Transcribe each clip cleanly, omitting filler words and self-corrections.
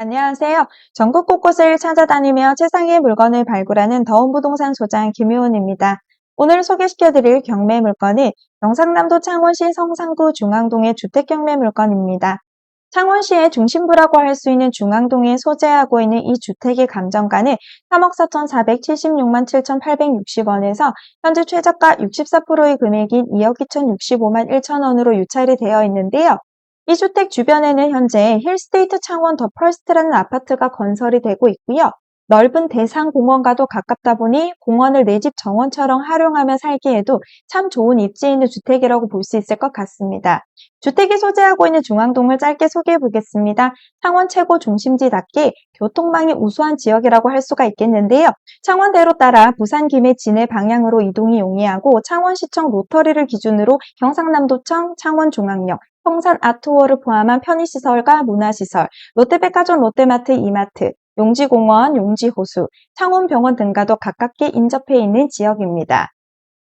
안녕하세요. 전국 곳곳을 찾아다니며 최상의 물건을 발굴하는 더운부동산 소장 김효은입니다. 오늘 소개시켜드릴 경매 물건은 경상남도 창원시 성산구 중앙동의 주택경매 물건입니다. 창원시의 중심부라고 할 수 있는 중앙동에 소재하고 있는 이 주택의 감정가는 3억 4,476만 7,860원에서 현재 최저가 64%의 금액인 2억 2,065만 1천원으로 유찰이 되어 있는데요. 이 주택 주변에는 현재 힐스테이트 창원 더 펄스트라는 아파트가 건설이 되고 있고요. 넓은 대상공원과도 가깝다 보니 공원을 내 집 정원처럼 활용하며 살기에도 참 좋은 입지에 있는 주택이라고 볼 수 있을 것 같습니다. 주택이 소재하고 있는 중앙동을 짧게 소개해 보겠습니다. 창원 최고 중심지답게 교통망이 우수한 지역이라고 할 수가 있겠는데요. 창원대로 따라 부산 김해 진해 방향으로 이동이 용이하고 창원시청 로터리를 기준으로 경상남도청, 창원중앙역, 평산 아트월을 포함한 편의시설과 문화시설, 롯데백화점 롯데마트 이마트, 용지공원, 용지호수, 창원병원 등과도 가깝게 인접해 있는 지역입니다.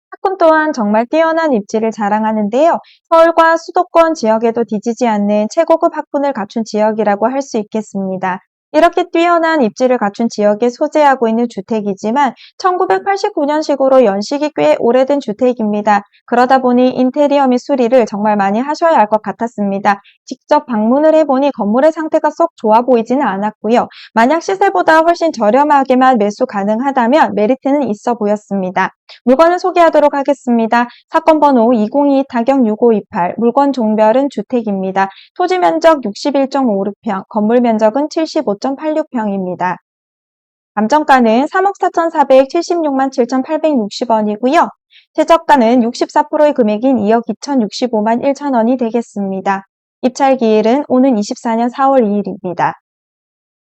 학군 또한 정말 뛰어난 입지를 자랑하는데요. 서울과 수도권 지역에도 뒤지지 않는 최고급 학군을 갖춘 지역이라고 할 수 있겠습니다. 이렇게 뛰어난 입지를 갖춘 지역에 소재하고 있는 주택이지만 1989년식으로 연식이 꽤 오래된 주택입니다. 그러다 보니 인테리어 및 수리를 정말 많이 하셔야 할 것 같았습니다. 직접 방문을 해보니 건물의 상태가 쏙 좋아 보이지는 않았고요. 만약 시세보다 훨씬 저렴하게만 매수 가능하다면 메리트는 있어 보였습니다. 물건을 소개하도록 하겠습니다. 사건 번호 202-6528, 물건 종별은 주택입니다. 토지 면적 61.56평, 건물 면적은 75.86평입니다. 감정가는 3억 4,476만 7,860원이고요. 최저가는 64%의 금액인 2억 2,065만 1천원이 되겠습니다. 입찰 기일은 오는 24년 4월 2일입니다.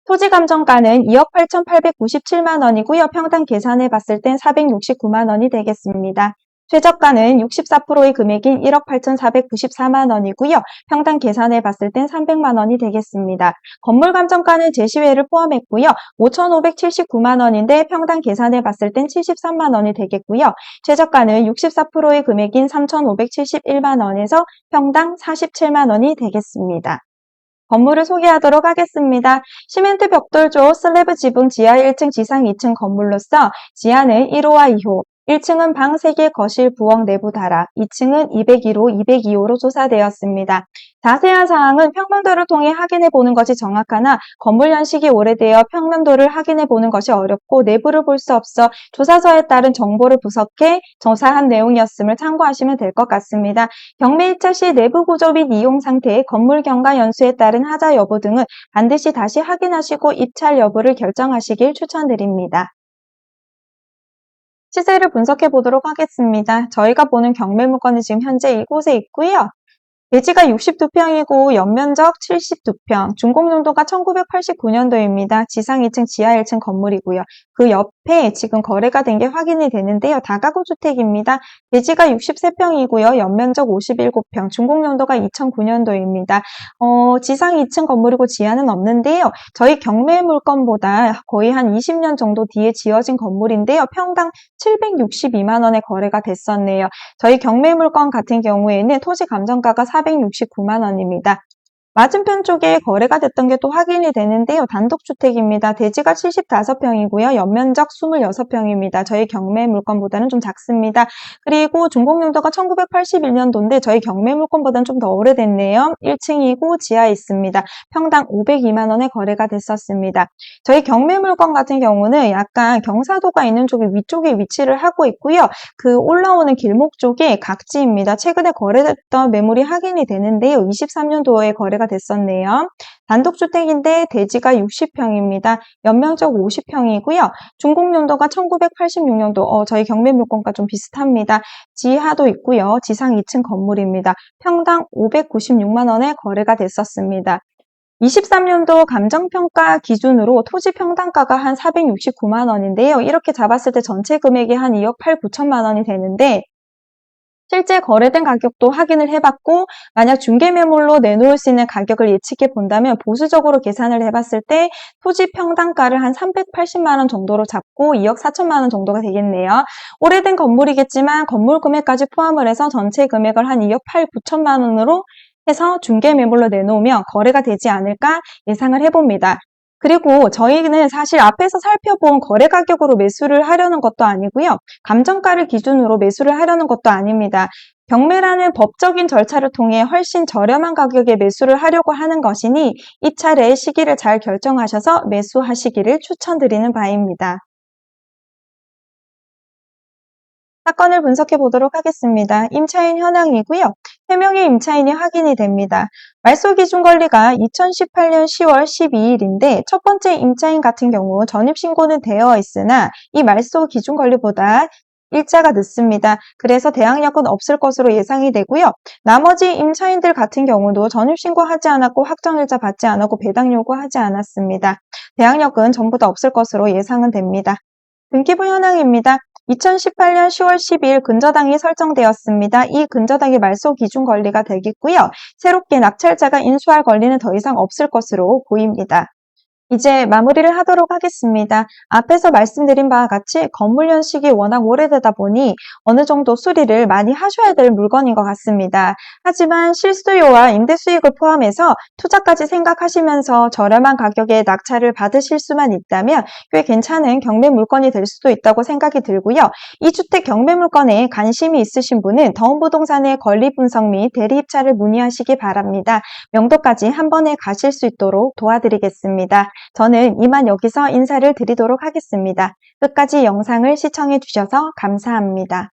토지 감정가는 2억 8,897만 원이고요. 평당 계산해 봤을 땐 469만 원이 되겠습니다. 최저가는 64%의 금액인 1억 8,494만 원이고요. 평당 계산해 봤을 땐 300만 원이 되겠습니다. 건물 감정가는 제시외를 포함했고요. 5,579만 원인데 평당 계산해 봤을 땐 73만 원이 되겠고요. 최저가는 64%의 금액인 3,571만 원에서 평당 47만 원이 되겠습니다. 건물을 소개하도록 하겠습니다. 시멘트 벽돌조 슬래브 지붕 지하 1층 지상 2층 건물로서 지하는 1호와 2호, 1층은 방 3개 거실 부엌 내부 다락, 2층은 201호, 202호로 조사되었습니다. 자세한 사항은 평면도를 통해 확인해 보는 것이 정확하나 건물 연식이 오래되어 평면도를 확인해 보는 것이 어렵고 내부를 볼 수 없어 조사서에 따른 정보를 분석해 조사한 내용이었음을 참고하시면 될 것 같습니다. 경매 입찰 시 내부 구조 및 이용 상태, 건물 경과 연수에 따른 하자 여부 등은 반드시 다시 확인하시고 입찰 여부를 결정하시길 추천드립니다. 시세를 분석해 보도록 하겠습니다. 저희가 보는 경매 물건은 지금 현재 이곳에 있고요. 대지가 62평이고 연면적 72평, 준공연도가 1989년도입니다. 지상 2층, 지하 1층 건물이고요. 그 옆에 지금 거래가 된 게 확인이 되는데요. 다가구 주택입니다. 대지가 63평이고요. 연면적 57평, 준공연도가 2009년도입니다. 지상 2층 건물이고 지하는 없는데요. 저희 경매 물건보다 거의 한 20년 정도 뒤에 지어진 건물인데요. 평당 762만 원에 거래가 됐었네요. 저희 경매 물건 같은 경우에는 토지 감정가가 469만 원입니다. 맞은편 쪽에 거래가 됐던 게 또 확인이 되는데요. 단독주택입니다. 대지가 75평이고요. 연면적 26평입니다. 저희 경매 물건보다는 좀 작습니다. 그리고 준공연도가 1981년도인데 저희 경매 물건보다는 좀 더 오래됐네요. 1층이고 지하에 있습니다. 평당 502만 원에 거래가 됐었습니다. 저희 경매 물건 같은 경우는 약간 경사도가 있는 쪽이 위쪽에 위치를 하고 있고요. 그 올라오는 길목 쪽에 각지입니다. 최근에 거래됐던 매물이 확인이 되는데요. 23년도에 거래가 됐었네요. 단독주택인데 대지가 60평입니다. 연면적 50평이고요. 준공연도가 1986년도, 저희 경매 물건과 좀 비슷합니다. 지하도 있고요. 지상 2층 건물입니다. 평당 596만 원에 거래가 됐었습니다. 23년도 감정평가 기준으로 토지 평당가가 한 469만 원인데요. 이렇게 잡았을 때 전체 금액이 한 2억 8, 9천만 원이 되는데 실제 거래된 가격도 확인을 해봤고 만약 중개매물로 내놓을 수 있는 가격을 예측해 본다면 보수적으로 계산을 해봤을 때 토지 평당가를 한 380만 원 정도로 잡고 2억 4천만 원 정도가 되겠네요. 오래된 건물이겠지만 건물 금액까지 포함을 해서 전체 금액을 한 2억 8, 9천만 원으로 해서 중개 매물로 내놓으면 거래가 되지 않을까 예상을 해봅니다. 그리고 저희는 사실 앞에서 살펴본 거래 가격으로 매수를 하려는 것도 아니고요. 감정가를 기준으로 매수를 하려는 것도 아닙니다. 경매라는 법적인 절차를 통해 훨씬 저렴한 가격에 매수를 하려고 하는 것이니 이 차례 시기를 잘 결정하셔서 매수하시기를 추천드리는 바입니다. 사건을 분석해 보도록 하겠습니다. 임차인 현황이고요. 3명의 임차인이 확인이 됩니다. 말소 기준 권리가 2018년 10월 12일인데 첫 번째 임차인 같은 경우 전입신고는 되어 있으나 이 말소 기준 권리보다 일자가 늦습니다. 그래서 대항력은 없을 것으로 예상이 되고요. 나머지 임차인들 같은 경우도 전입신고하지 않았고 확정일자 받지 않았고 배당 요구하지 않았습니다. 대항력은 전부 다 없을 것으로 예상은 됩니다. 등기부 현황입니다. 2018년 10월 12일 근저당이 설정되었습니다. 이 근저당이 말소 기준 권리가 되겠고요. 새롭게 낙찰자가 인수할 권리는 더 이상 없을 것으로 보입니다. 이제 마무리를 하도록 하겠습니다. 앞에서 말씀드린 바와 같이 건물 연식이 워낙 오래되다 보니 어느 정도 수리를 많이 하셔야 될 물건인 것 같습니다. 하지만 실수요와 임대 수익을 포함해서 투자까지 생각하시면서 저렴한 가격에 낙찰을 받으실 수만 있다면 꽤 괜찮은 경매 물건이 될 수도 있다고 생각이 들고요. 이 주택 경매 물건에 관심이 있으신 분은 더운부동산의 권리 분석 및 대리 입찰을 문의하시기 바랍니다. 명도까지 한 번에 가실 수 있도록 도와드리겠습니다. 저는 이만 여기서 인사를 드리도록 하겠습니다. 끝까지 영상을 시청해 주셔서 감사합니다.